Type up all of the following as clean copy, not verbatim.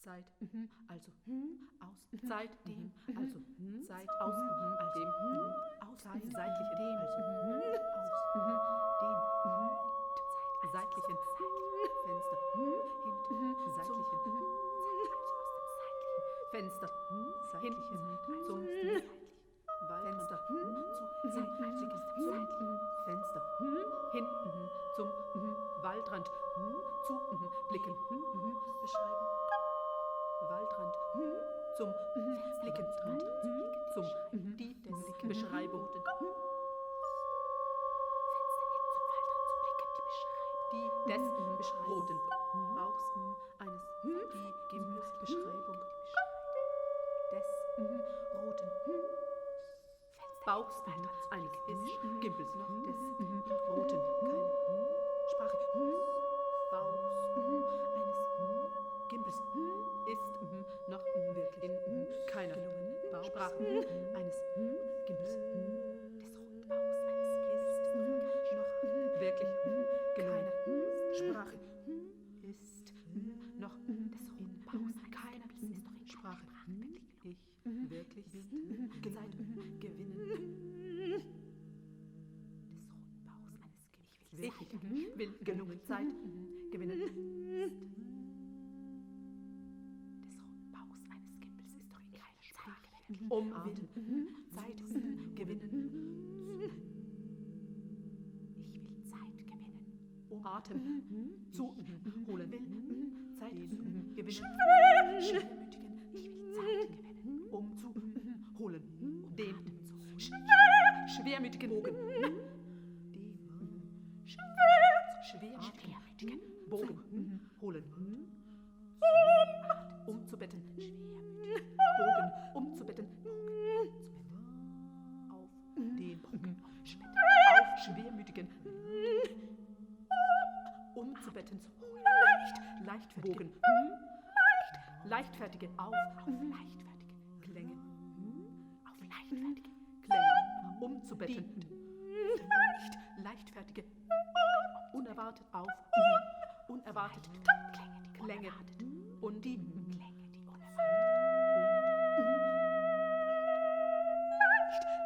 Zeit, also aus, seitdem, also Zeit, aus, dem, aus, seitlichen, dem, also aus, dem, seitlichen, Fenster, hinten, seitlichen, Fenster, hinten, zum Fenster, zu seitliches, Fenster, hinten, zum Waldrand, zu blicken, beschreiben. Waldrand, zum Blicken, zum die des Beschreibung. Die des roten Bauchs eines die Beschreibung des roten Bauchs eines Gimpels des roten keine Sprache Bauchs eines Gimpels ist noch wirklich in keiner Sprache eines Gimpels des roten Bauchs eines Gimpels ist noch wirklich keine Sprache ist noch des roten Bauchs keiner Sprache ich wirklich Zeit gewinnen des roten Bauchs eines Gimpels ich will gelungen Zeit gewinnen Umwarten, Zeit gewinnen. Ich will Zeit gewinnen. Atem zu holen will. Zeit gewinnen. Schwermütigen. Ich will Zeit gewinnen. Zu holen. Den schwermütigen Bogen. Schwermütigen Bogen holen. Umzubetten. Bogen umzubetten. Auf den auf schwermütigen umzubetten. Leichtfertige Bogen. Leichtfertige auf leichtfertige Klänge. Auf leichtfertige Klänge umzubetten. Leichtfertige unerwartet auf unerwartet Klänge und die Klänge,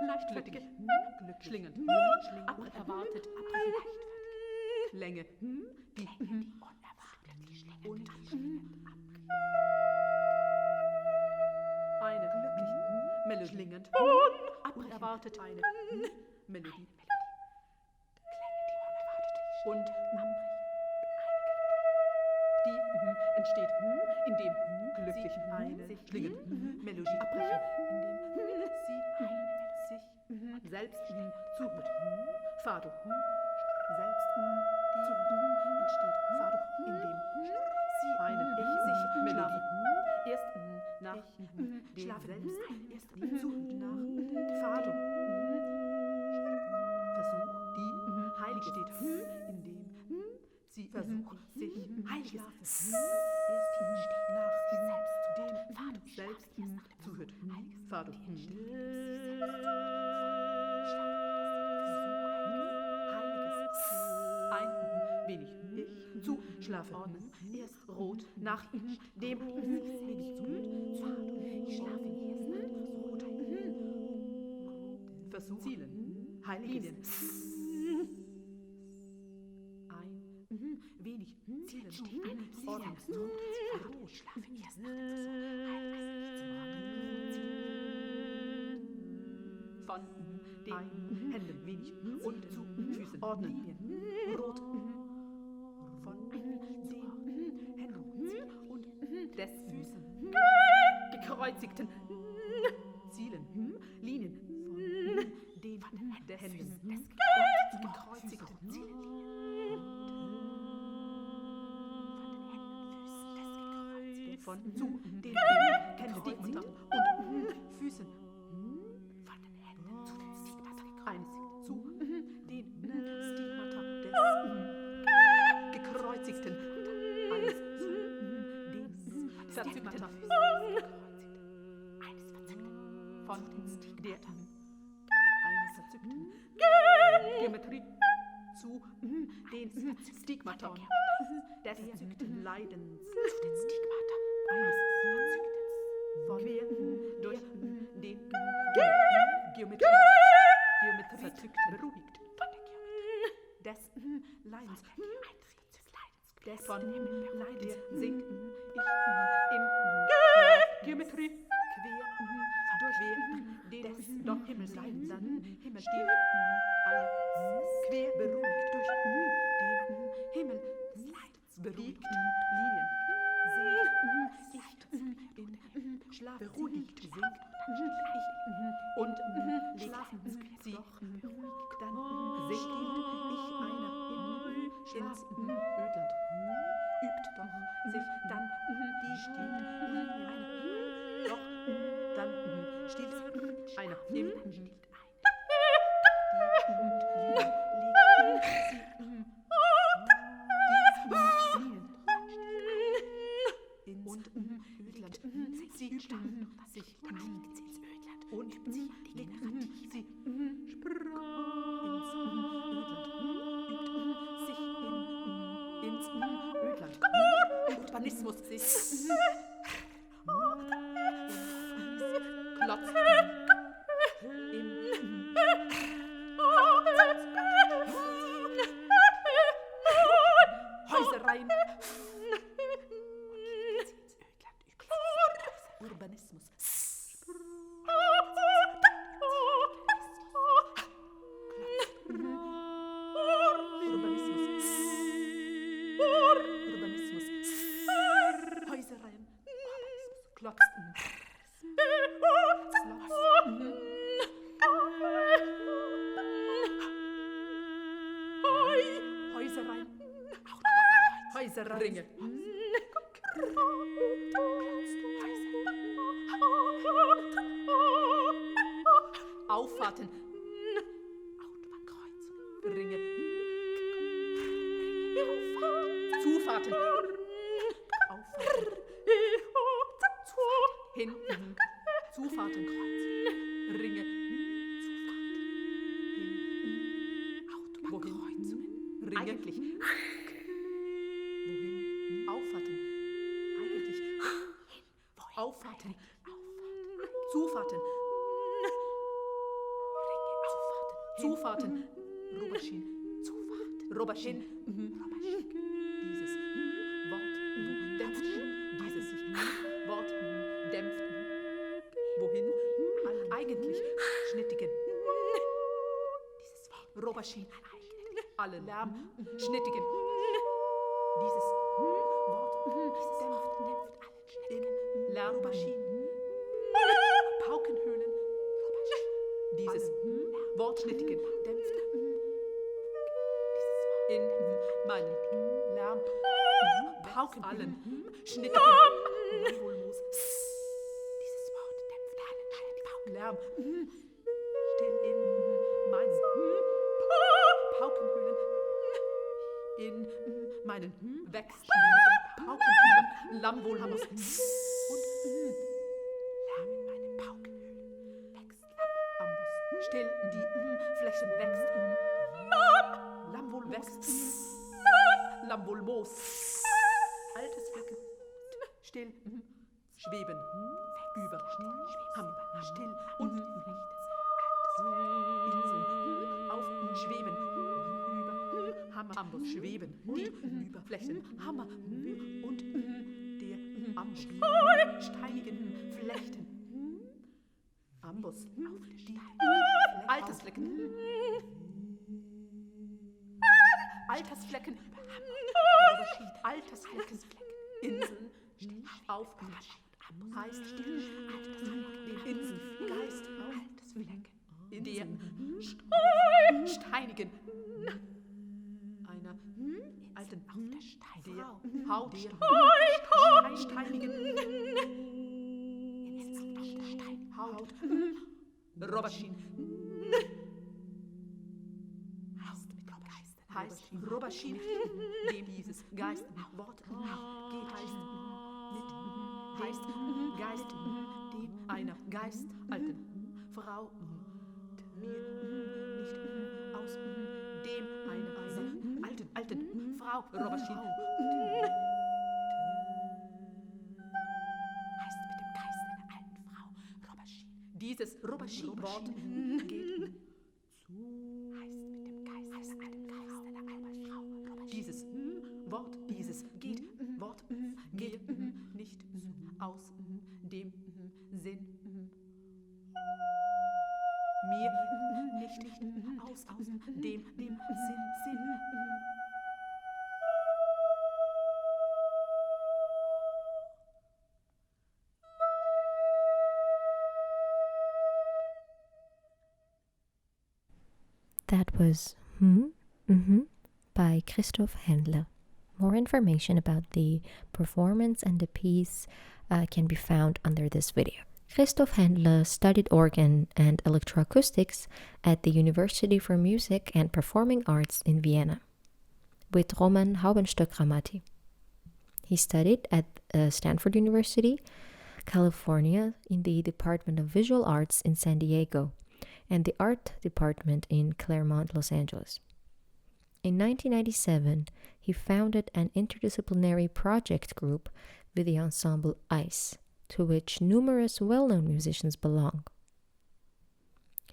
die leichtfertige Glückschlingen, aberwartet, Klänge, die unerwartet und eine glückliche Melodie, schlingend, aberwartet eine Melodie, und die entsteht, indem glücklich eine sich schlingend Melodie abbrechen, indem sie sich selbst zuhört. Fado. Selbst zuhört. Entsteht Fado, indem sie eine sich Melodie erst nach Schlafen selbst erst zuhört nach Fado. Versuch, die Heilige steht, indem sie versucht, sich Heiliges erst nach dem Fado selbst zuhört. Fado. Ein wenig zu schlafen. Erst rot nach dem wenig zu schlafen. Erst rot. Versuch zielen. Heiligen. Ein wenig zielen. Ordnungsdruck. Schlafen erst von den Händen wenig und zu Füßen ordnen. Rot von den Händen und des Füßen gekreuzigten Zielen, Linien von den Händen des gekreuzigten Zielen. Von zu den gekreuzigten und Füßen. Von den Händen zu den Stigmata eines zu den Stigmata des gekreuzigten eines zu den verzückten eines verzückten von den Stigmata eines verzückten Geometrie zu den Stigmata des verzückten Leidens zu den Stigmata eines Leidens, des von Leidens singt ich in Geometrie quer durch des doch Himmelsleiden, dann Himmelstief eine quer beruhigt durch den Himmel beruhigt Linien singt ich in Schlaf beruhigt singt ich und schlafen sie doch dann singt ich einer in Schlaf Ödland übt doch sich dann die stiehlt eine doch dann stiehlt einer im stiehlt und Ödland sie übt sich liegt ins Ödland und sie sprang ins Ödland Urbanismus sich klotzt im Häusereien Urbanismus Häusereien klotzten Häusereien Häuserringe Auffahrten Ringe Zufahrten Auffahrten hinten Zufahrten Ringe wohin eigentlich wohin Auffahrten eigentlich Auffahrten Zufahrten Zufahrten Robertschin Robertschin dieses Wort dämpft dieses Wort dämpft wohin eigentlich schnittigen dieses Robertschin alle Lärm schnittigen dieses Wort dämpft in Lärm Paukenhöhlen dieses Wort schnittigen dämpft in meinen Lärm Pauken allen schnittigen Revolves dieses Wort dämpft allen Lärm still in meinen Paukenhöhlen in meinen wächst Paukenhöhlen Lammwohlhammers und Lärm in meinen Paukenhöhlen wächst Lammambus still die Flächen wächst Lammwohl wächst Lammwohlmoos altes Flecken still schweben über Hamm still und Inseln auf schweben über Hammer Ambus schweben die über Flächen Hammer und der Ambus steinigen Flechten Ambus die Altersflecken Altersflecken Altersflecken Inseln auf heißt still den Inselgeist Altersflecken in der steinigen einer alten der Haut steinigen Haut Robertschin heißt Robertschin dem dieses Geistwort geht heißt Geist dem einer geistalten Frau mir nicht aus dem einer alten Frau Robertschin heißt mit dem Geist einer alten Frau Robertschin dieses Robertschin-Wort geht zu heißt mit dem Geist einer alten Frau Robertschin aus dem Sinn. Mir nicht aus dem Sinn. That was by Christoph Herndler. More information about the performance and the piece can be found under this video. Christoph Herndler studied organ and electroacoustics at the University for Music and Performing Arts in Vienna with Roman Haubenstock-Ramati. He studied at Stanford University, California, in the Department of Visual Arts in San Diego and the Art Department in Claremont, Los Angeles. In 1997, he founded an interdisciplinary project group with the ensemble ICE, to which numerous well-known musicians belong.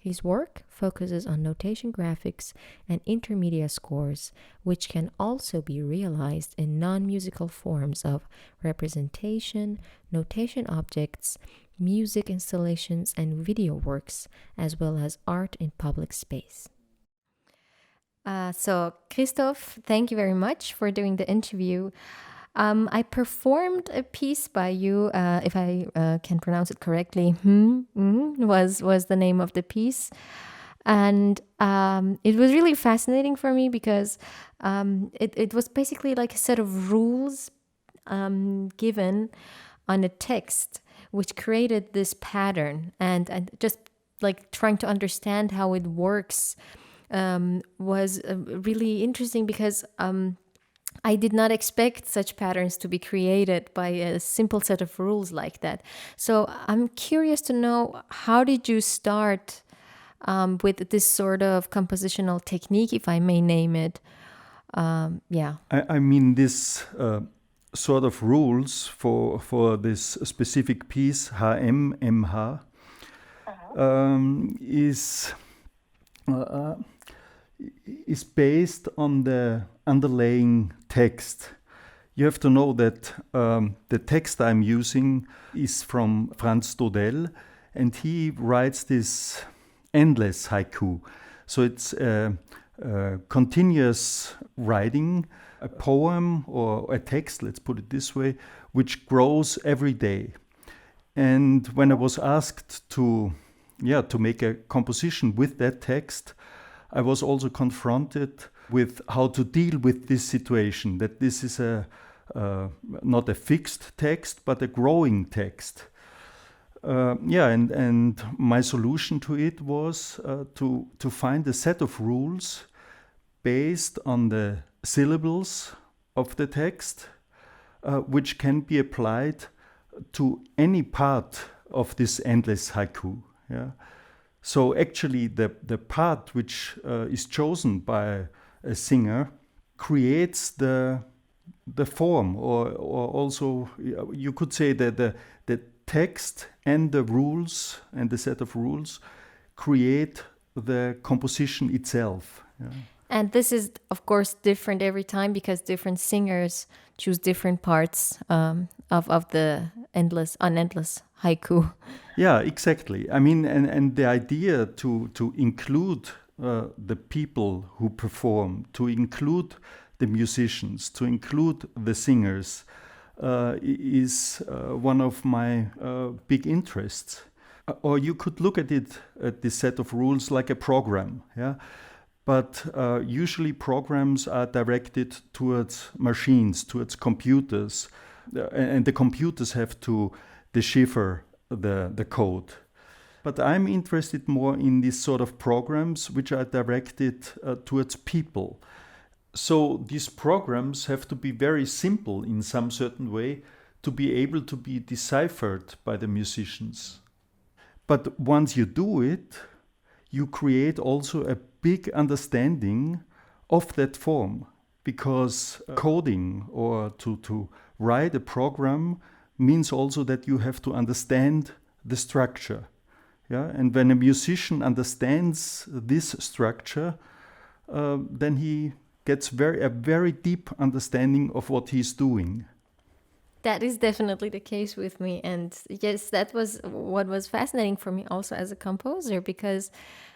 His work focuses on notation graphics and intermedia scores, which can also be realized in non-musical forms of representation, notation objects, music installations, and video works, as well as art in public space. So, Christoph, thank you very much for doing the interview. I performed a piece by you, if I can pronounce it correctly. Was the name of the piece. And it was really fascinating for me because it was basically like a set of rules given on a text, which created this pattern. And just like trying to understand how it works was really interesting because I did not expect such patterns to be created by a simple set of rules like that. So I'm curious to know, how did you start with this sort of compositional technique, if I may name it? I mean, this sort of rules for this specific piece, HMMH, is based on the underlying text. You have to know that the text I'm using is from Franz Dodel, and he writes this endless haiku. So it's continuous writing, a poem or a text, let's put it this way, which grows every day. And when I was asked to make a composition with that text, I was also confronted with how to deal with this situation, that this is not a fixed text, but a growing text. And my solution to it was to find a set of rules based on the syllables of the text, which can be applied to any part of this endless haiku. Yeah? So actually the part which is chosen by a singer creates the form, or also you could say that the text and the rules and the set of rules create the composition itself. Yeah. And this is, of course, different every time because different singers choose different parts of the endless haiku. Yeah, exactly. I mean, and the idea to include the people who perform, to include the musicians, to include the singers, is one of my big interests. Or you could look at it, at this set of rules, like a program. Yeah. But usually programs are directed towards machines, towards computers, and the computers have to decipher the code. But I'm interested more in these sort of programs which are directed towards people. So these programs have to be very simple in some certain way to be able to be deciphered by the musicians. But once you do it, you create also a big understanding of that form, because coding or to write a program means also that you have to understand the structure. Yeah? And when a musician understands this structure, then he gets a very deep understanding of what he's doing. That is definitely the case with me. And yes, that was what was fascinating for me also as a composer, because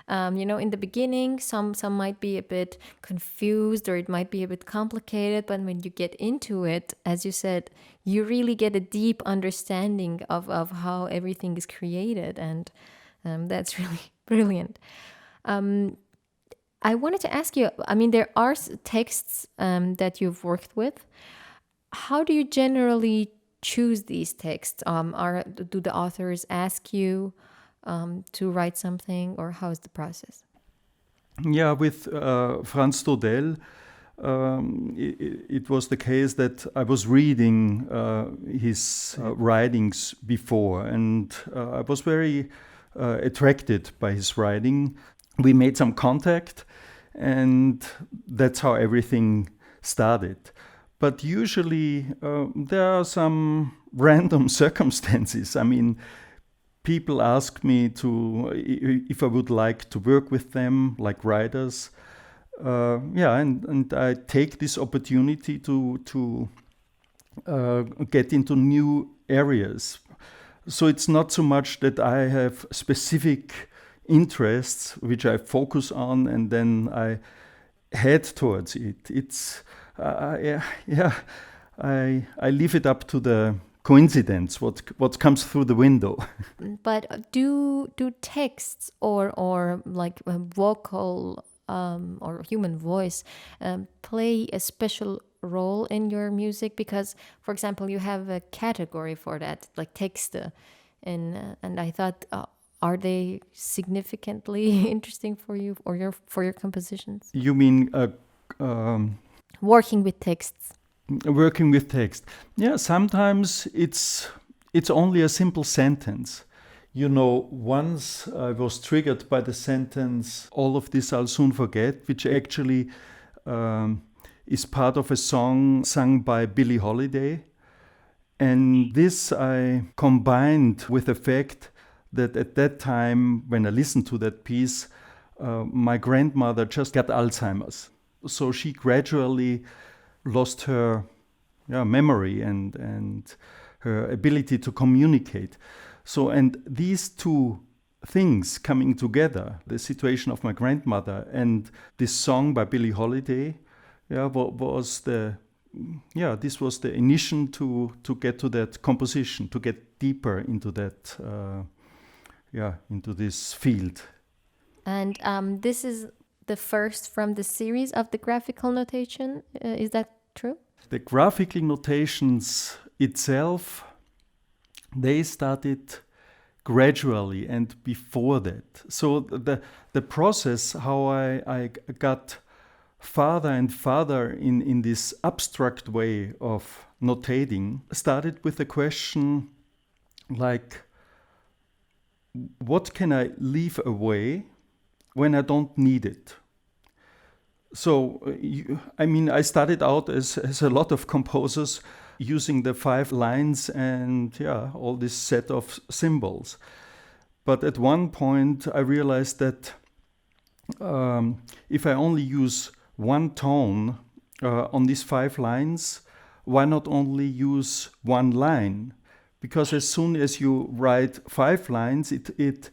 in the beginning, some might be a bit confused or it might be a bit complicated, but when you get into it, as you said, you really get a deep understanding of how everything is created, and that's really brilliant. I wanted to ask you, I mean, there are texts that you've worked with. How do you generally choose these texts? Do the authors ask you to write something, or how is the process? Yeah, with Franz Dodel, it was the case that I was reading his writings before, and I was very attracted by his writing. We made some contact, and that's how everything started. But usually there are some random circumstances. I mean, people ask me if I would like to work with them, like writers. And I take this opportunity to get into new areas. So it's not so much that I have specific interests which I focus on and then I head towards it. It's I leave it up to the coincidence, what comes through the window. But do texts or like a vocal or human voice play a special role in your music? Because, for example, you have a category for that, like Texte, and I thought, are they significantly interesting for you or for your compositions? You mean working with texts? Working with text. Yeah, sometimes it's only a simple sentence. Once I was triggered by the sentence, "All of this I'll soon forget," which actually is part of a song sung by Billie Holiday. And this I combined with the fact that at that time, when I listened to that piece, my grandmother just got Alzheimer's. So she gradually lost her memory and her ability to communicate. So, and these two things coming together, the situation of my grandmother and this song by Billie Holiday, this was the initiation to get to that composition, to get deeper into that, into this field. And this is the first from the series of the graphical notation. Is that true? The graphical notations itself, they started gradually and before that. So the process, how I got farther and farther in this abstract way of notating, started with the question like, what can I leave away when I don't need it? So, I started out as a lot of composers using the 5 lines and all this set of symbols. But at one point I realized that if I only use one tone on these 5 lines, why not only use one line? Because as soon as you write 5 lines, it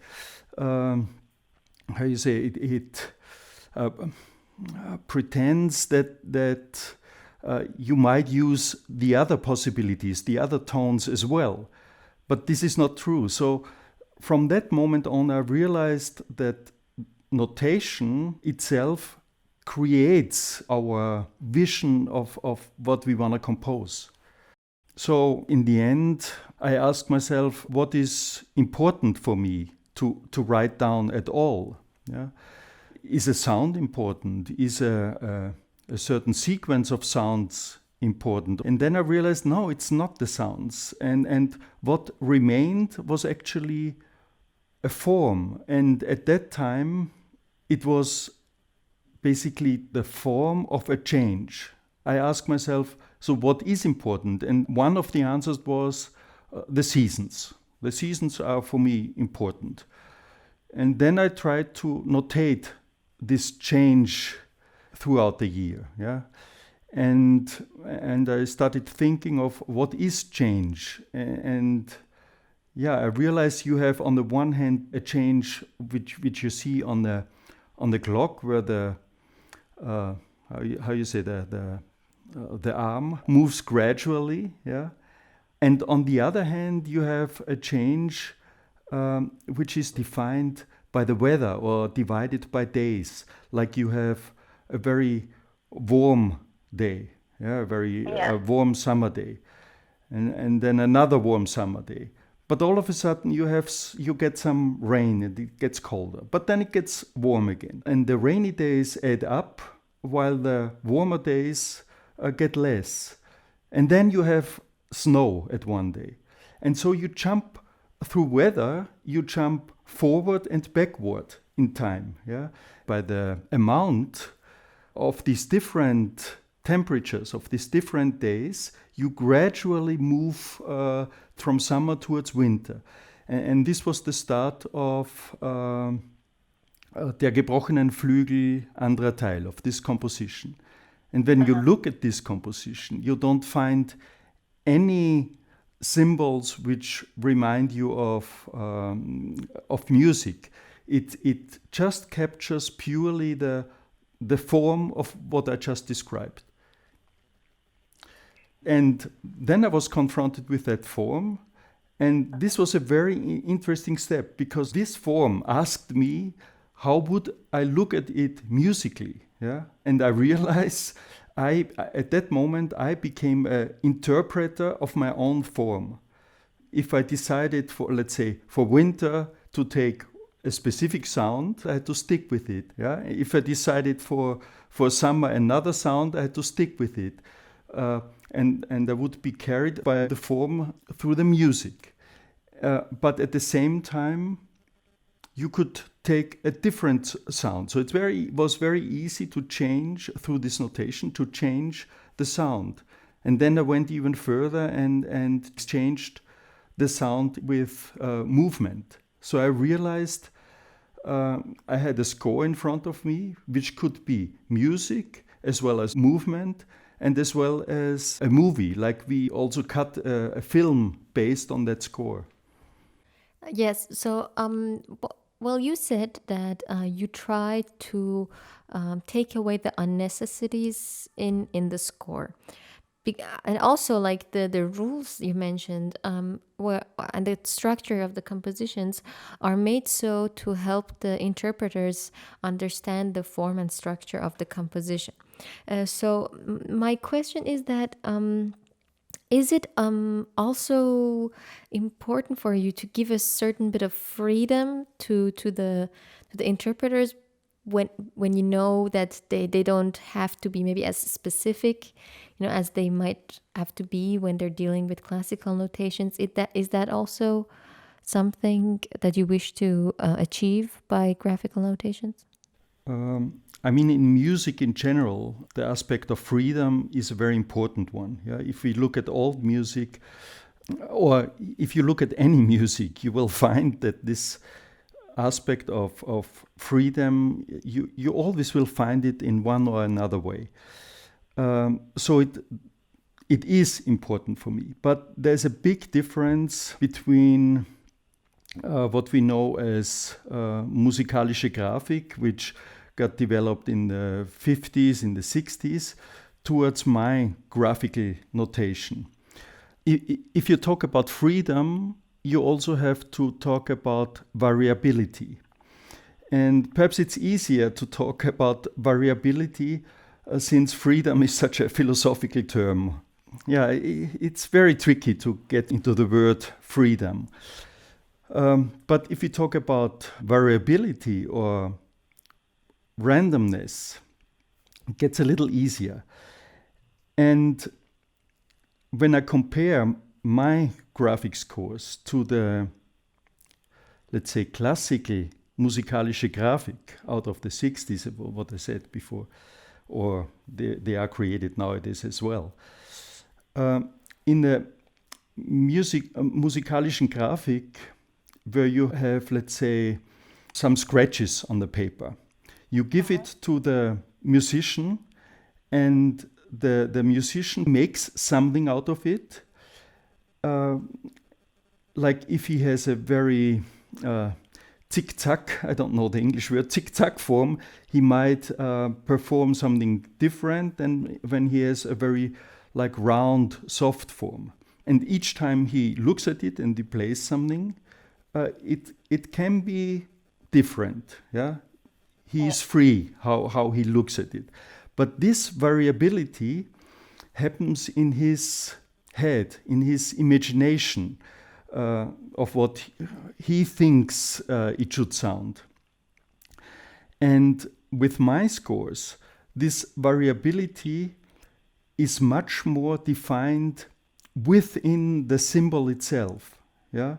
pretends that you might use the other possibilities, the other tones as well. But this is not true. So from that moment on, I realized that notation itself creates our vision of what we want to compose. So in the end, I asked myself, what is important for me to write down at all? Yeah? Is a sound important? Is a certain sequence of sounds important? And then I realized, no, it's not the sounds. And what remained was actually a form. And at that time, it was basically the form of a change. I asked myself, so what is important? And one of the answers was the seasons. The seasons are for me important. And then I tried to notate this change throughout the year. Yeah? and I started thinking of what is change. And yeah, I realized you have on the one hand a change which you see on the clock, where the how you say the arm moves gradually, yeah. And on the other hand, you have a change which is defined by the weather or divided by days. Like you have a very warm day, yeah, a very warm summer day, and then another warm summer day. But all of a sudden you get some rain and it gets colder. But then it gets warm again. And the rainy days add up while the warmer days get less. And then you have snow at one day. And so you jump through weather, you jump forward and backward in time. Yeah? By the amount of these different temperatures, of these different days, you gradually move from summer towards winter. And this was the start of Der gebrochenen Flügel anderer Teil, of this composition. And when you look at this composition, you don't find any symbols which remind you of music. It just captures purely the form of what I just described. And then I was confronted with that form, and this was a very interesting step, because this form asked me, how would I look at it musically? Yeah? And I realized at that moment I became an interpreter of my own form. If I decided for, let's say, for winter to take a specific sound, I had to stick with it. Yeah? If I decided for summer another sound, I had to stick with it. And I would be carried by the form through the music. But at the same time, you could take a different sound. So it was very easy to change through this notation, to change the sound. And then I went even further and exchanged the sound with movement. So I realized I had a score in front of me, which could be music as well as movement, and as well as a movie, like we also cut a film based on that score. Yes, so well, you said that you tried to take away the unnecessities in the score. And also, like the rules you mentioned, and the structure of the compositions are made so to help the interpreters understand the form and structure of the composition. So my question is that is it also important for you to give a certain bit of freedom to the interpreters when you know that they don't have to be maybe as specific, as they might have to be when they're dealing with classical notations? Is that also something that you wish to achieve by graphical notations? I mean, in music in general, the aspect of freedom is a very important one. Yeah? If we look at old music, or if you look at any music, you will find that this aspect of freedom, you always will find it in one or another way. So it is important for me. But there's a big difference between what we know as musikalische Grafik, which got developed in the 50s, in the 60s, towards my graphical notation. If you talk about freedom, you also have to talk about variability. And perhaps it's easier to talk about variability since freedom is such a philosophical term. Yeah, it's very tricky to get into the word freedom. But if you talk about variability or randomness, it gets a little easier. And when I compare my graphics course to the, let's say, classical musikalische Grafik out of the 60s, what I said before, or they are created nowadays as well. In the musikalischen Grafik, where you have, let's say, some scratches on the paper, you give it to the musician, and the musician makes something out of it. Like if he has a very tic-tac, I don't know the English word, tic-tac form, he might perform something different than when he has a very like round, soft form. And each time he looks at it and he plays something, it can be different. Yeah, he is free how he looks at it. But this variability happens in his head, in his imagination of what he thinks it should sound. And with my scores, this variability is much more defined within the symbol itself. Yeah.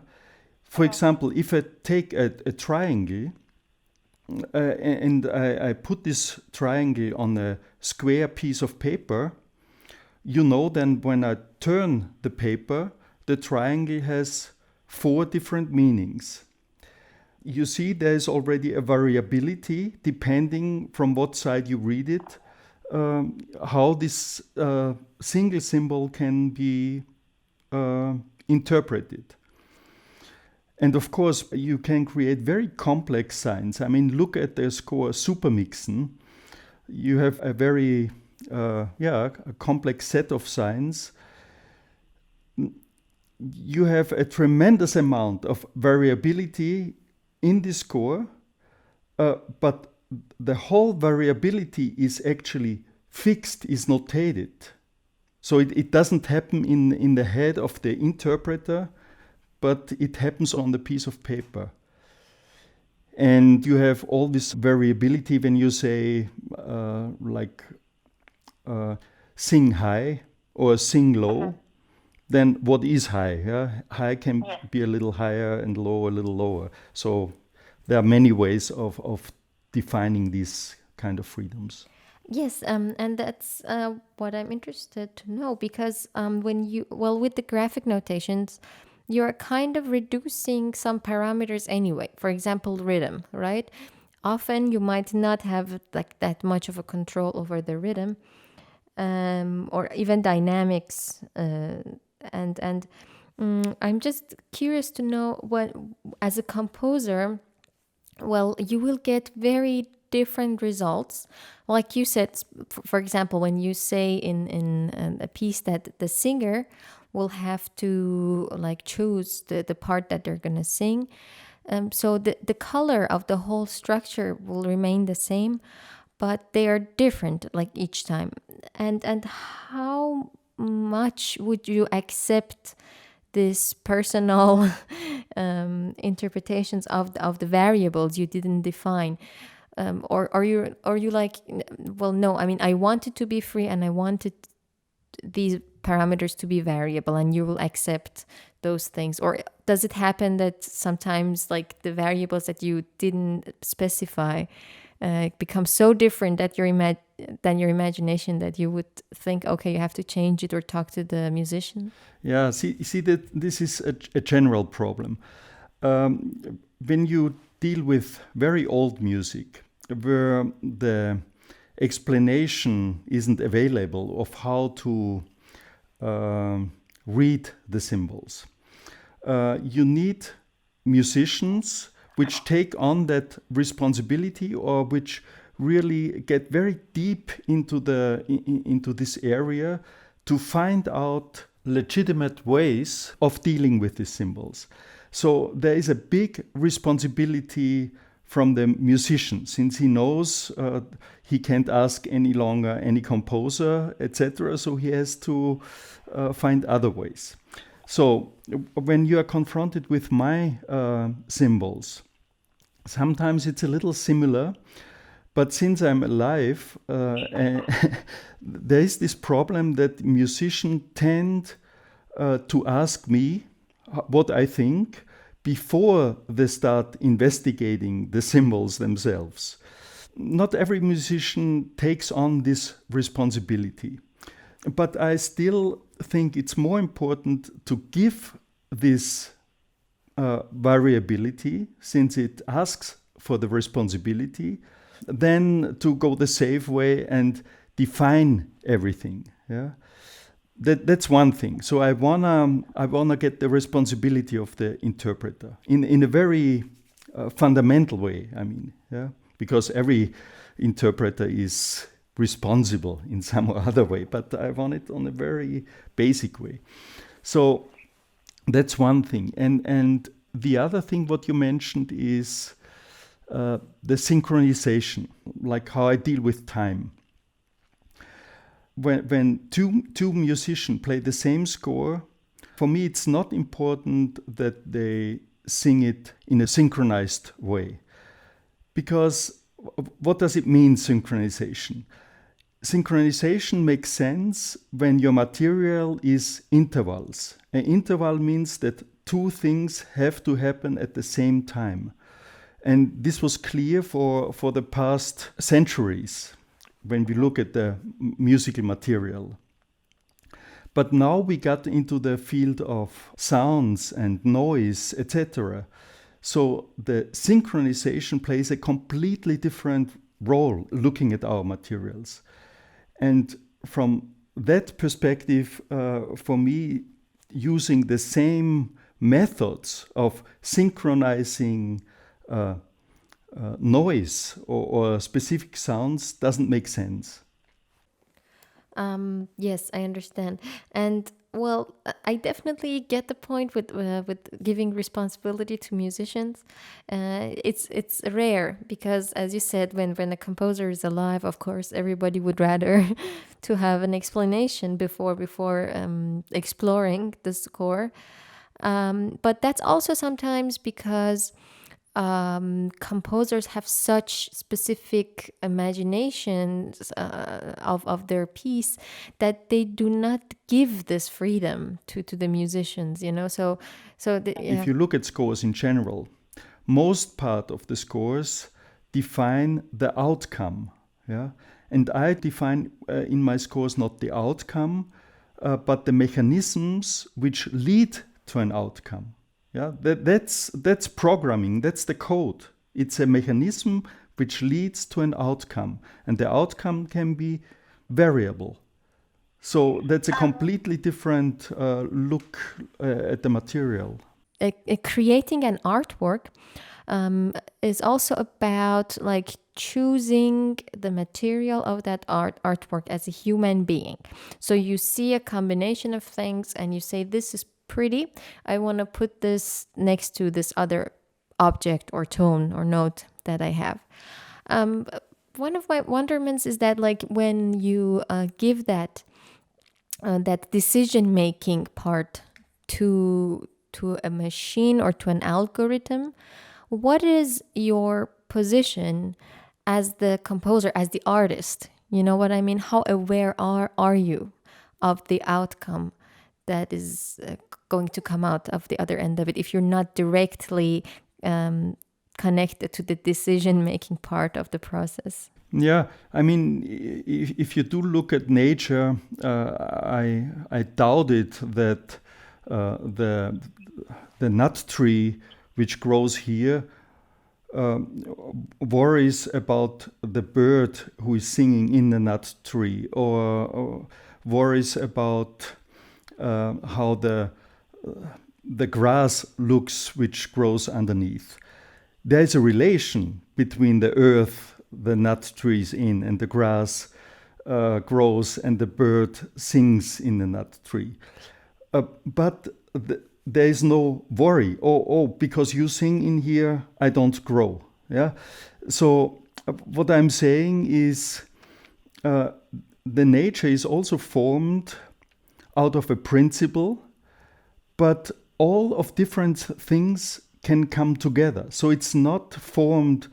For example, if I take a triangle and I put this triangle on a square piece of paper, you know then when I turn the paper, the triangle has 4 different meanings. You see there's already a variability depending from what side you read it, how this single symbol can be interpreted. And of course, you can create very complex signs. I mean, look at the score Supermixen. You have a very a complex set of signs. You have a tremendous amount of variability in the score, but the whole variability is actually fixed, is notated. So it doesn't happen in the head of the interpreter, but it happens on the piece of paper. And you have all this variability when you say sing high or sing low. Then what is high? Yeah? High can be a little higher and low a little lower. So there are many ways of defining these kind of freedoms. Yes, and that's what I'm interested to know, because with the graphic notations, you're kind of reducing some parameters anyway. For example, rhythm, right? Often you might not have like that much of a control over the rhythm, or even dynamics. And I'm just curious to know what, as a composer, well, you will get very different results. Like you said, for example, when you say in a piece that the singer will have to like choose the part that they're going to sing. So the color of the whole structure will remain the same, but they are different like each time. And how much would you accept this personal interpretations of the variables you didn't define? Or are you like, well, no, I mean, I want it to be free and I wanted these parameters to be variable, and you will accept those things? Or does it happen that sometimes like the variables that you didn't specify become so different that than your imagination that you would think, okay, you have to change it or talk to the musician? Yeah, see that this is a general problem. When you deal with very old music, where the explanation isn't available of how to read the symbols, you need musicians which take on that responsibility, or which really get very deep into this area to find out legitimate ways of dealing with these symbols. So there is a big responsibility from the musician, since he knows he can't ask any longer any composer, etc. So he has to find other ways. So when you are confronted with my symbols, sometimes it's a little similar, but since I'm alive, there is this problem that musicians tend to ask me what I think before they start investigating the symbols themselves. Not every musician takes on this responsibility, but I still think it's more important to give this variability, since it asks for the responsibility, than to go the safe way and define everything. Yeah, that's one thing. So I wanna get the responsibility of the interpreter in a very fundamental way. I mean, yeah, because every interpreter is responsible in some or other way, but I want it on a very basic way. So that's one thing. And the other thing what you mentioned is the synchronization, like how I deal with time. When two musicians play the same score, for me it's not important that they sing it in a synchronized way. Because what does it mean, synchronization? Synchronization makes sense when your material is intervals. An interval means that two things have to happen at the same time. And this was clear for the past centuries when we look at the musical material. But now we got into the field of sounds and noise, etc. So the synchronization plays a completely different role looking at our materials. And from that perspective, for me, using the same methods of synchronizing noise or specific sounds doesn't make sense. Yes, I understand. And well, I definitely get the point with giving responsibility to musicians. It's rare because, as you said, when a composer is alive, of course, everybody would rather to have an explanation before exploring the score. But that's also sometimes because composers have such specific imaginations of their piece that they do not give this freedom to the musicians, you know. If you look at scores in general, most part of the scores define the outcome. Yeah, and I define in my scores not the outcome, but the mechanisms which lead to an outcome. Yeah, that's programming, that's the code. It's a mechanism which leads to an outcome, and the outcome can be variable. So that's a completely different look at the material. Creating an artwork is also about like choosing the material of that artwork as a human being. So you see a combination of things and you say, this is pretty, I want to put this next to this other object or tone or note that I have. One of my wonderments is that, like, when you give that decision making part to a machine or to an algorithm, what is your position as the composer, as the artist? You know what I mean? How aware are you of the outcome that is going to come out of the other end of it if you're not directly connected to the decision-making part of the process? Yeah, I mean, if you do look at nature, I doubted that the nut tree which grows here worries about the bird who is singing in the nut tree, or worries about how the grass looks which grows underneath. There is a relation between the earth the nut tree is in and the grass grows and the bird sings in the nut tree. But there is no worry. Oh, because you sing in here, I don't grow. Yeah. So what I'm saying is the nature is also formed out of a principle, but all of different things can come together. So it's not formed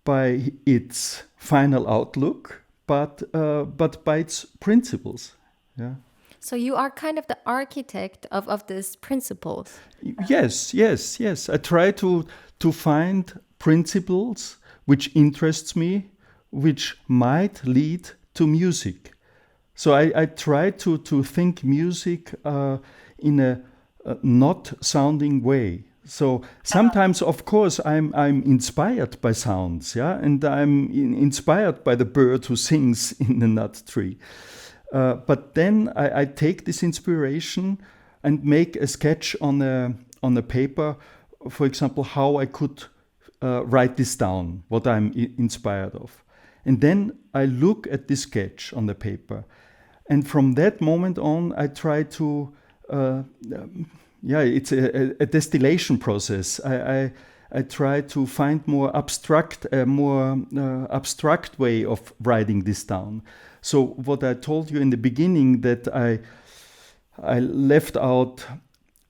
by its final outlook, but by its principles. Yeah. So you are kind of the architect of these principles. Yes. I try to find principles which interests me, which might lead to music. So I try to think music in a not sounding way. So sometimes, of course, I'm inspired by sounds, yeah, and I'm inspired by the bird who sings in the nut tree. But then I take this inspiration and make a sketch on a paper, for example, how I could write this down, what I'm inspired of. And then I look at this sketch on the paper. And from that moment on, I try to, it's a distillation process. I try to find more abstract way of writing this down. So what I told you in the beginning, that I left out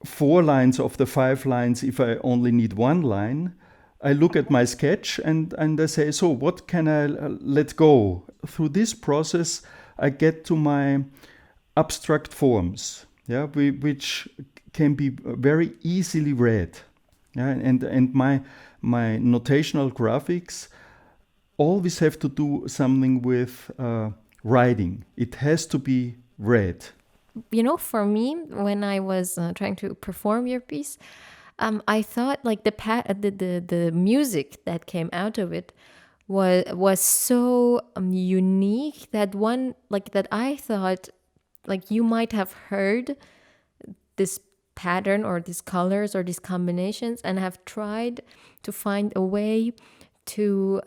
4 lines of the 5 lines if I only need 1 line. I look at my sketch and I say, so what can I let go? Through this process, I get to my abstract forms, yeah, which can be very easily read. Yeah, and my notational graphics always have to do something with writing. It has to be read. You know, for me, when I was trying to perform your piece, I thought like the music that came out of it was so unique that I thought like you might have heard this pattern or these colors or these combinations and have tried to find a way to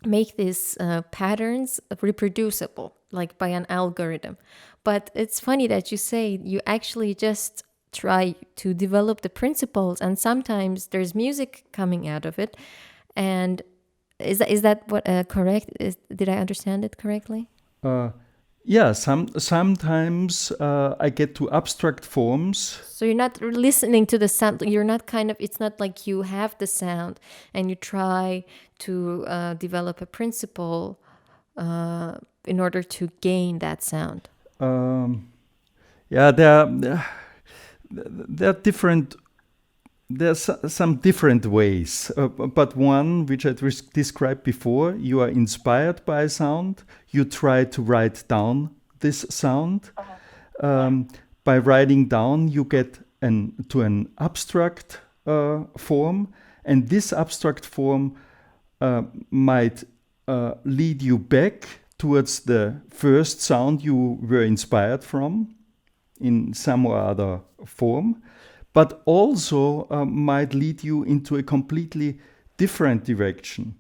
make these patterns reproducible, like by an algorithm. But it's funny that you say you actually just try to develop the principles, and sometimes there's music coming out of it. And is that what correct? Did I understand it correctly? Yeah, sometimes I get to abstract forms. So you're not listening to the sound. You're not it's not like you have the sound and you try to develop a principle in order to gain that sound. Yeah, there are different. There's some different ways, but one which I described before, you are inspired by a sound, you try to write down this sound. By writing down, you get to an abstract form, and this abstract form might lead you back towards the first sound you were inspired from in some or other form, but also might lead you into a completely different direction.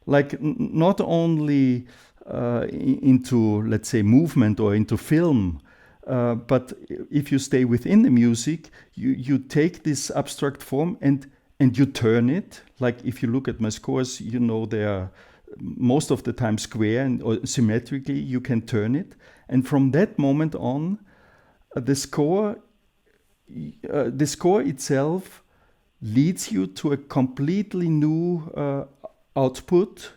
Like not only into, let's say, movement or into film, but if you stay within the music, you take this abstract form and you turn it. Like if you look at my scores, you know they are most of the time square or symmetrically, you can turn it. And from that moment on, the score itself leads you to a completely new output,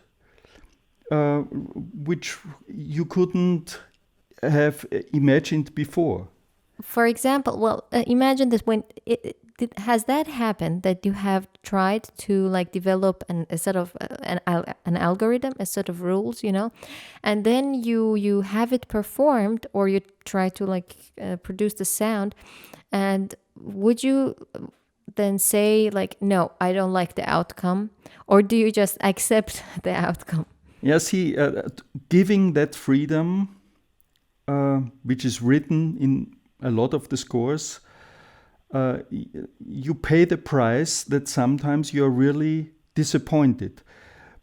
which you couldn't have imagined before. For example, imagine that has that happened that you have tried to like develop a set of an algorithm, a set of rules, and then you have it performed, or you try to like produce the sound, and would you then say like, no, I don't like the outcome, or do you just accept the outcome? Yeah, see, giving that freedom, which is written in a lot of the scores, you pay the price that sometimes you're really disappointed.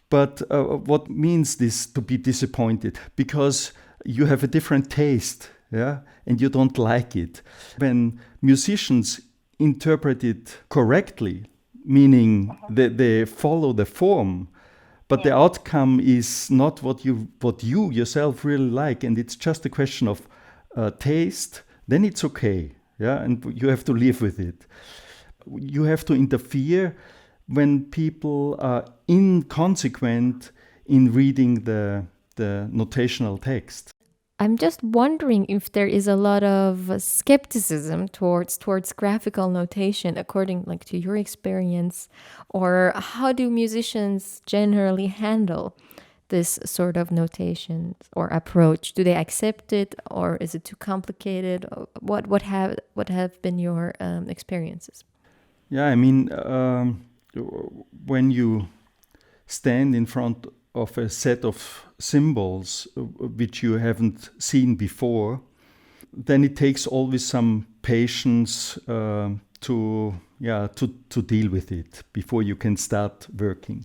But what means this, to be disappointed? Because you have a different taste, yeah, and you don't like it. When musicians interpret it correctly, meaning that they follow the form, but the outcome is not what you yourself really like, and it's just a question of taste, then it's okay, yeah, and you have to live with it. You have to interfere when people are inconsequent in reading the notational text. I'm just wondering if there is a lot of skepticism towards graphical notation, according like to your experience, or how do musicians generally handle this sort of notation or approach? Do they accept it, or is it too complicated? What have been your experiences? Yeah, I mean, when you stand in front of a set of symbols which you haven't seen before, then it takes always some patience to deal with it before you can start working.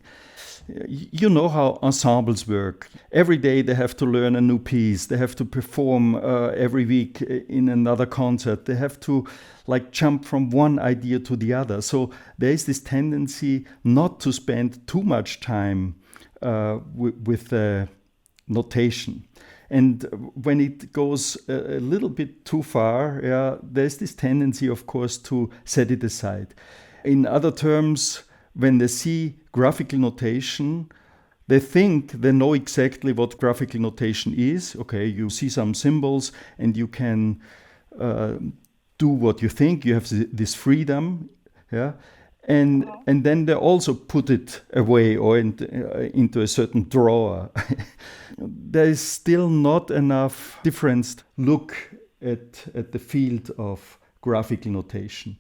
You know how ensembles work. Every day they have to learn a new piece. They have to perform every week in another concert. They have to like jump from one idea to the other. So there is this tendency not to spend too much time with the notation. And when it goes a little bit too far, there's this tendency, of course, to set it aside. In other terms, when they see graphical notation, they think they know exactly what graphical notation is. Okay, you see some symbols and you can do what you think. You have this freedom, yeah. And then they also put it away or into a certain drawer. There is still not enough different look at the field of graphical notation.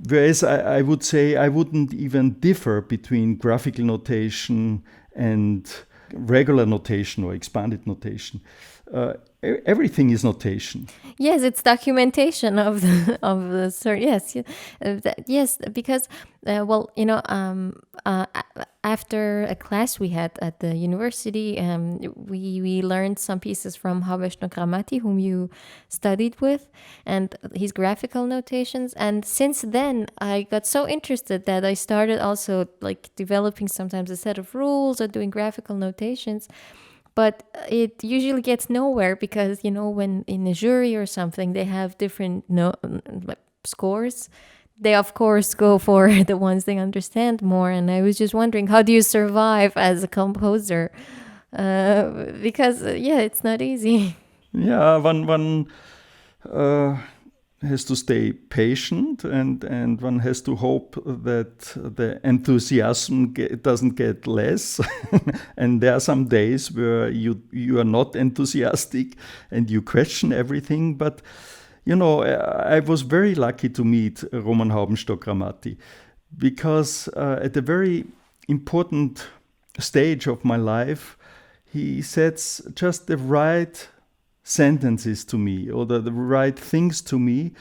Whereas I would say I wouldn't even differ between graphical notation and regular notation or expanded notation. Everything is notation. Yes, it's documentation of the yes, yes, because after a class we had at the university, we learned some pieces from Habesh Nogramati, whom you studied with, and his graphical notations. And since then, I got so interested that I started also like developing sometimes a set of rules or doing graphical notations. But it usually gets nowhere because, when in a jury or something, they have different scores. They, of course, go for the ones they understand more. And I was just wondering, how do you survive as a composer? Because, it's not easy. Yeah, one has to stay patient and one has to hope that the enthusiasm doesn't get less. And there are some days where you are not enthusiastic and you question everything. But, I was very lucky to meet Roman Haubenstock-Ramati because at a very important stage of my life, he says just the right sentences to me or the right things to me,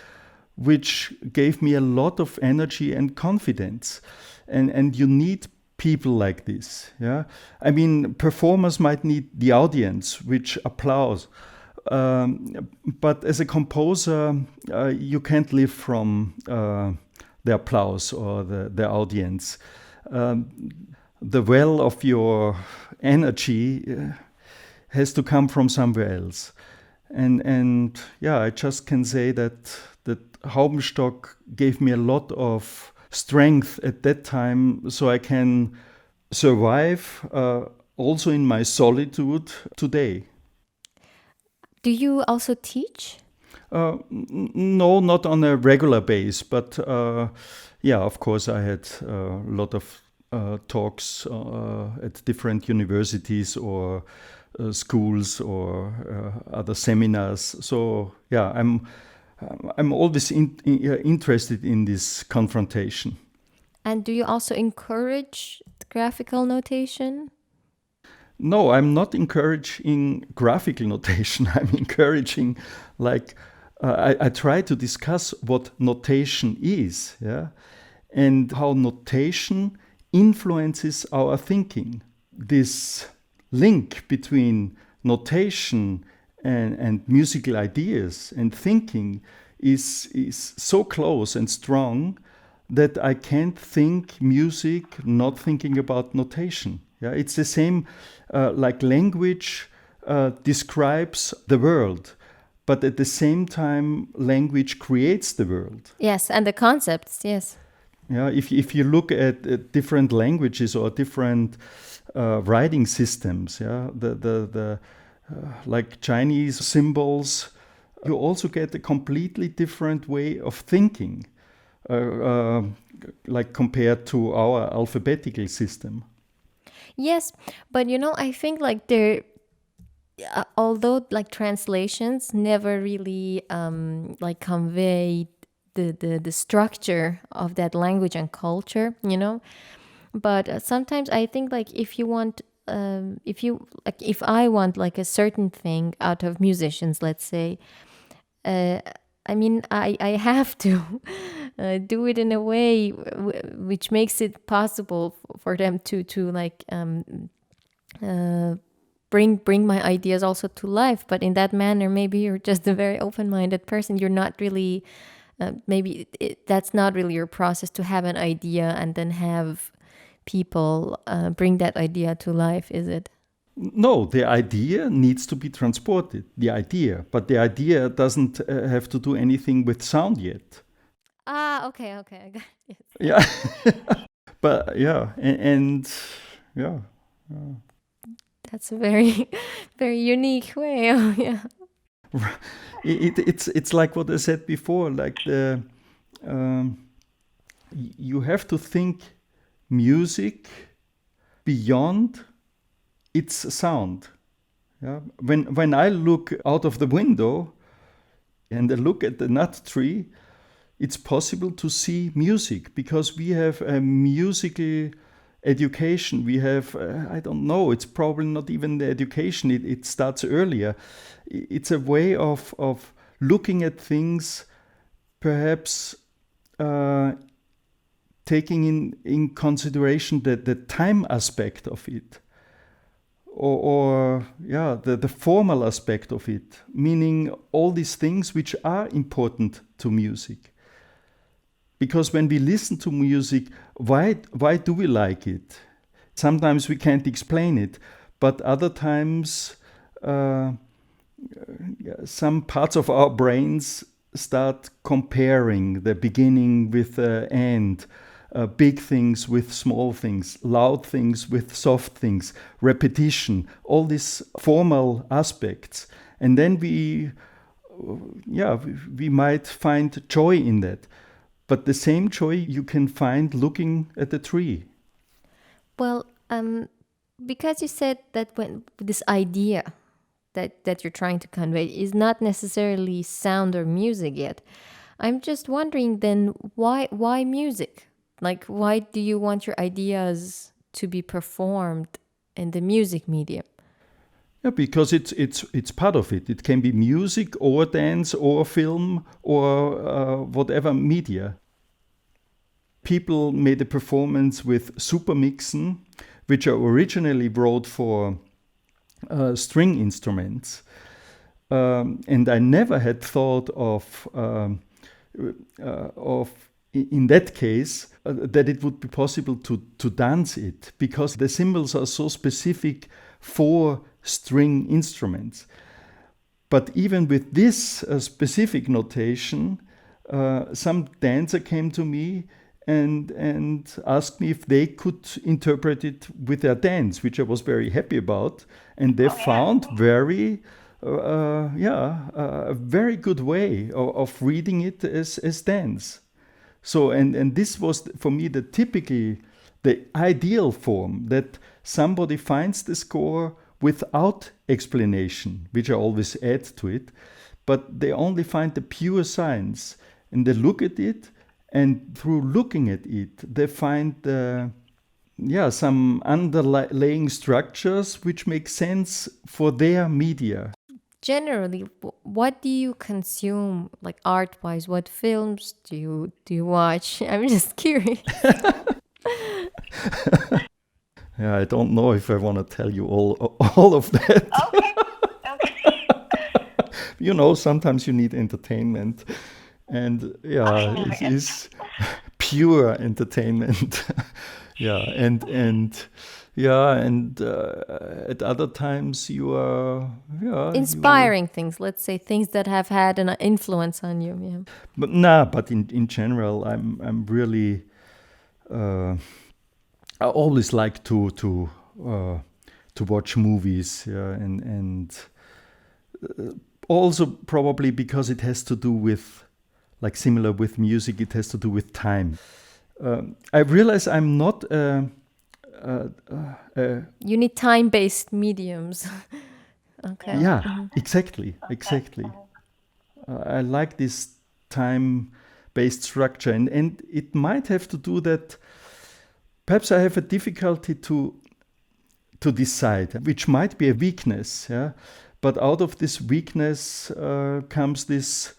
which gave me a lot of energy and confidence. And you need people like this. Yeah, I mean, performers might need the audience, which applause. But as a composer, you can't live from the applause or the audience. The well of your energy has to come from somewhere else. And I just can say that Haubenstock gave me a lot of strength at that time so I can survive also in my solitude today. Do you also teach? No, not on a regular basis, but of course I had a lot of talks at different universities or schools or other seminars. So I'm always interested in this confrontation. And do you also encourage graphical notation? No, I'm not encouraging graphical notation. I'm encouraging, I try to discuss what notation is, and how notation influences our thinking. This link between notation and musical ideas and thinking is so close and strong that I can't think music not thinking about notation. Yeah, it's the same like language describes the world, but at the same time language creates the world. Yes, and the concepts, yes. Yeah, if you look at different languages or different writing systems, the like Chinese symbols, you also get a completely different way of thinking, like compared to our alphabetical system. Yes, but I think like although like translations never really like convey the structure of that language and culture, you know. But sometimes I think like if you want if I want like a certain thing out of musicians, let's say, I mean, I have to do it in a way which makes it possible for them to like bring my ideas also to life. But in that manner, maybe you're just a very open-minded person. You're not really, that's not really your process to have an idea and then have people bring that idea to life, is it? No, the idea needs to be transported, but the idea doesn't have to do anything with sound yet. Ah, okay, I got it. Yeah. But yeah, and yeah. That's a very, very unique way. Oh, yeah. It's like what I said before, like you have to think music beyond its sound. Yeah? When I look out of the window and I look at the nut tree, it's possible to see music because we have a musical education. We have, I don't know, it's probably not even the education, it starts earlier. It's a way of looking at things, perhaps taking in consideration the time aspect of it. Or the formal aspect of it, meaning all these things which are important to music. Because when we listen to music, why do we like it? Sometimes we can't explain it, but other times some parts of our brains start comparing the beginning with the end. Big things with small things, loud things with soft things, repetition, all these formal aspects. And then we might find joy in that. But the same joy you can find looking at the tree. Well, because you said that when this idea that you're trying to convey is not necessarily sound or music yet, I'm just wondering then why music? Like, why do you want your ideas to be performed in the music medium? Yeah, because it's part of it. It can be music or dance or film or whatever media. People made a performance with supermixen, which I originally wrote for string instruments. And I never had thought of in that case, that it would be possible to dance it, because the symbols are so specific for string instruments. But even with this specific notation, some dancer came to me and asked me if they could interpret it with their dance, which I was very happy about. And they found a very good way of reading it as dance. So, and this was for me the ideal form, that somebody finds the score without explanation, which I always add to it, but they only find the pure signs, and they look at it, and through looking at it, they find some underlying structures which make sense for their media. Generally, what do you consume, like art-wise? What films do you watch? I'm just curious. Yeah, I don't know if I want to tell you all of that. Okay. Sometimes you need entertainment, and it is pure entertainment. And at other times you are inspiring things. Let's say things that have had an influence on you. Yeah. But in general, I'm really I always like to watch movies. Yeah, and also probably because it has to do with, like similar with music, it has to do with time. I realize I'm not. You need time-based mediums. Okay. Yeah, exactly. I like this time based structure. And it might have to do that perhaps I have a difficulty to decide, which might be a weakness. Yeah? But out of this weakness comes this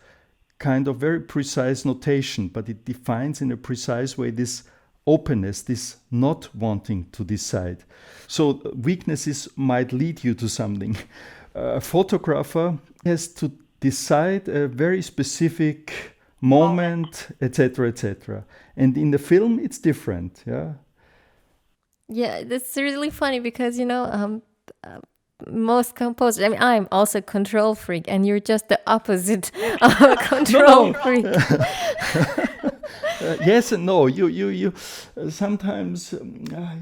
kind of very precise notation, but it defines in a precise way this openness, this not wanting to decide. So weaknesses might lead you to something. A photographer has to decide a very specific moment, etc., etc. And in the film, it's different. Yeah. Yeah, that's really funny because most composers. I mean, I'm also a control freak, and you're just the opposite of a control freak. Yes and no. You sometimes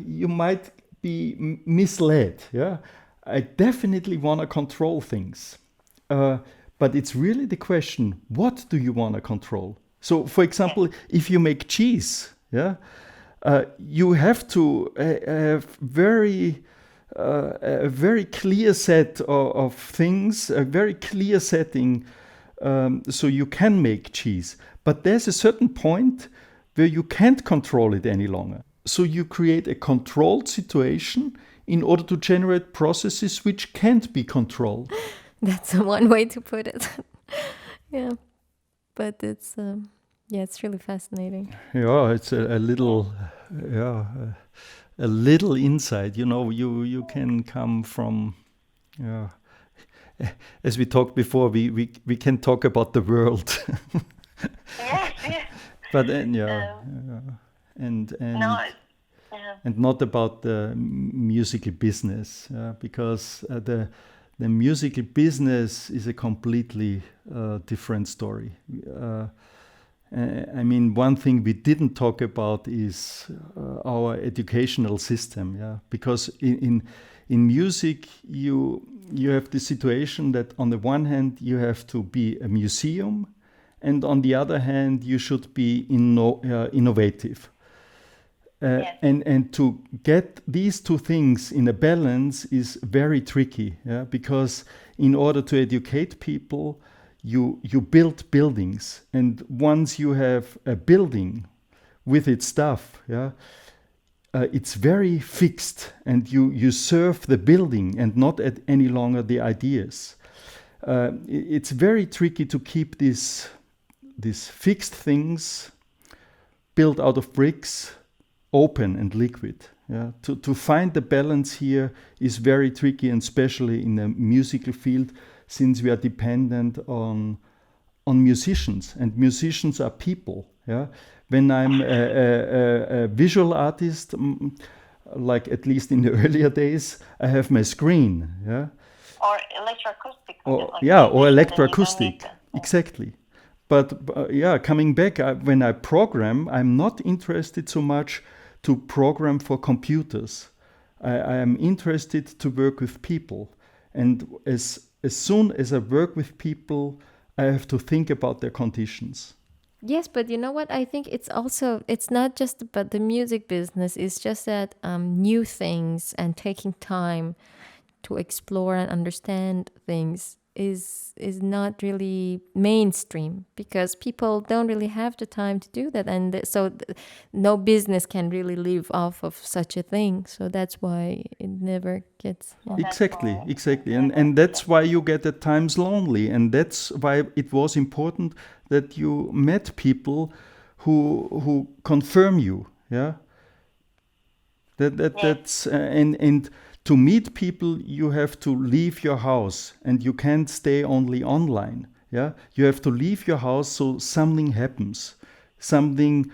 you might be misled. Yeah, I definitely want to control things, but it's really the question: what do you want to control? So, for example, if you make cheese, yeah, you have to have a very clear set of things, a very clear setting, so you can make cheese. But there's a certain point where you can't control it any longer. So you create a controlled situation in order to generate processes which can't be controlled. That's one way to put it. Yeah, but it's it's really fascinating. Yeah, it's a little a little insight. You can come from. As we talked before, we can talk about the world. Yes. But then, and not about the musical business, because the musical business is a completely different story. I mean, one thing we didn't talk about is our educational system, because in music you have the situation that on the one hand you have to be a museum, and on the other hand, you should be innovative. Yes. And to get these two things in a balance is very tricky, because in order to educate people, you build buildings. And once you have a building with its stuff, it's very fixed, and you serve the building and not any longer the ideas. It's very tricky to keep these fixed things built out of bricks open and liquid. To find the balance here is very tricky, and especially in the musical field, since we are dependent on musicians, and musicians are people. When I'm a visual artist, like at least in the earlier days, I have my screen. Or electroacoustic. Or electroacoustic. Exactly. But coming back, when I program, I'm not interested so much to program for computers. I am interested to work with people. And as soon as I work with people, I have to think about their conditions. Yes, but you know what? I think it's not just about the music business. It's just that new things and taking time to explore and understand things is not really mainstream, because people don't really have the time to do that, and so no business can really live off of such a thing. So that's why it never gets. Exactly, and that's why you get at times lonely, and that's why it was important that you met people who confirm you. That's and to meet people, you have to leave your house, and you can't stay only online. You have to leave your house so something happens, something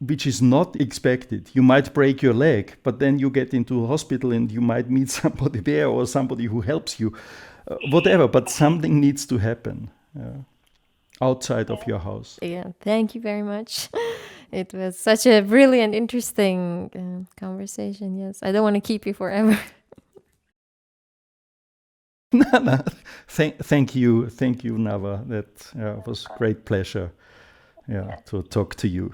which is not expected. You might break your leg, but then you get into a hospital and you might meet somebody there, or somebody who helps you, whatever. But something needs to happen outside of your house. Yeah, thank you very much. It was such a brilliant, interesting conversation. Yes, I don't want to keep you forever. No. Thank you, Nava. That was a great pleasure. To talk to you.